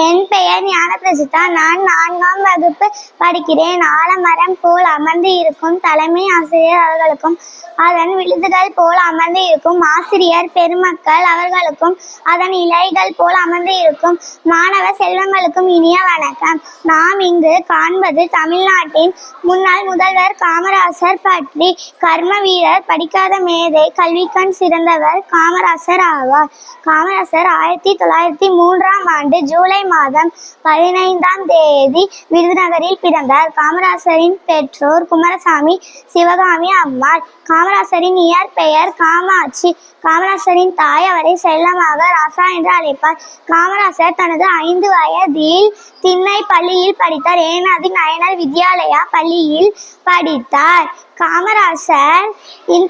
என் பெயர் ஞானபிரசிதா. நான் 4ஆம் வகுப்பு படிக்கிறேன். ஆலமரம் போல் அமர்ந்து இருக்கும் தலைமை ஆசிரியர் அவர்களுக்கும், அதன் விழுதுகள் போல் அமர்ந்து இருக்கும் ஆசிரியர் பெருமக்கள் அவர்களுக்கும், அதன் இலைகள் போல் அமர்ந்து இருக்கும் மாணவ செல்வங்களுக்கும் இனிய வணக்கம். நாம் இங்கு காண்பது தமிழ்நாட்டின் முன்னாள் முதல்வர் காமராசர் பற்றி. கர்ம வீரர், படிக்காத மேதை, கல்விக்கண் சிறந்தவர் காமராசர் ஆவார். காமராசர் 1903ஆம் ஆண்டு ஜூலை மாதம் 15ஆம் தேதி விருதுநகரில் பிறந்தார். காமராசரின் பெற்றோர் குமாரசாமி, சிவகாமி அம்மாள். காமராசரின் இயற்பெயர் காமாட்சி. காமராசரின் தாய் அவரை செல்லமாக ராசா என்று அழைப்பார். காமராசர் தனது 5 வயதில் திண்ணை பள்ளியில் படித்தார். ஏனாதி நயனார் வித்யாலயா பள்ளியில் படித்தார். காமராசர்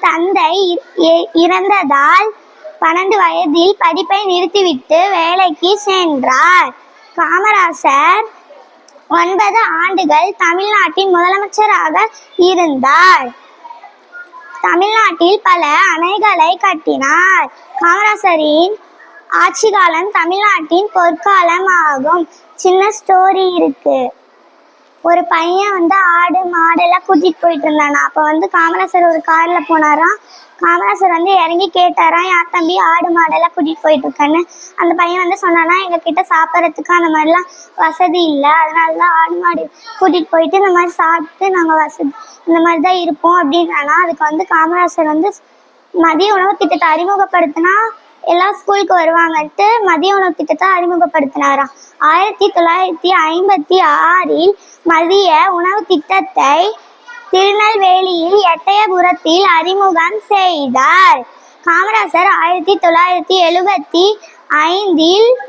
தந்தை இறந்ததால் 12 வயதில் படிப்பை நிறுத்திவிட்டு வேலைக்கு சென்றார். காமராசர் 9 ஆண்டுகள் தமிழ்நாட்டின் முதலமைச்சராக இருந்தார். தமிழ்நாட்டில் பல அணைகளை கட்டினார். காமராசரின் ஆட்சி காலம் தமிழ்நாட்டின் பொற்காலம் ஆகும். சின்ன ஸ்டோரி இருக்கு. ஒரு பையன் ஆடு மாடெல்லாம் கூட்டிட்டு போயிட்டு இருந்தானா. அப்போ காமராசர் ஒரு கார்ல போனாராம். காமராசர் இறங்கி கேட்டாராம், யார் தம்பி ஆடு மாடெல்லாம் கூட்டிட்டு போயிட்டு இருக்கான்னு. அந்த பையன் சொன்னானா, எங்க கிட்ட சாப்பிட்றதுக்கு அந்த மாதிரிலாம் வசதி இல்லை, அதனாலதான் ஆடு மாடு கூட்டிட்டு போயிட்டு இந்த மாதிரி சாப்பிட்டு நாங்கள் வசதி இந்த மாதிரி தான் இருப்போம் அப்படின்னானா. அதுக்கு காமராசர் மதிய உணவு திட்டத்தை அறிமுகப்படுத்தினா எல்லாம் ஸ்கூலுக்கு வருவாங்கன்ட்டு மதிய உணவு திட்டத்தை அறிமுகப்படுத்தினாராம். 1956இல் மதிய உணவு திட்டத்தை திருநெல்வேலியில் எட்டயபுரத்தில் அறிமுகம் செய்தார். காமராசர் 1975இல்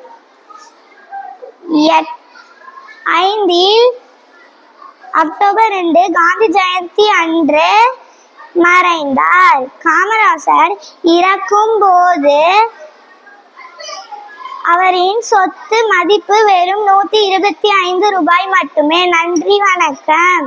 அக்டோபர் 2 காந்தி ஜெயந்தி அன்று மறைந்தார். காமராசர் இறக்கும் போது அவரின் சொத்து மதிப்பு வெறும் 125 ரூபாய் மட்டுமே. நன்றி, வணக்கம்.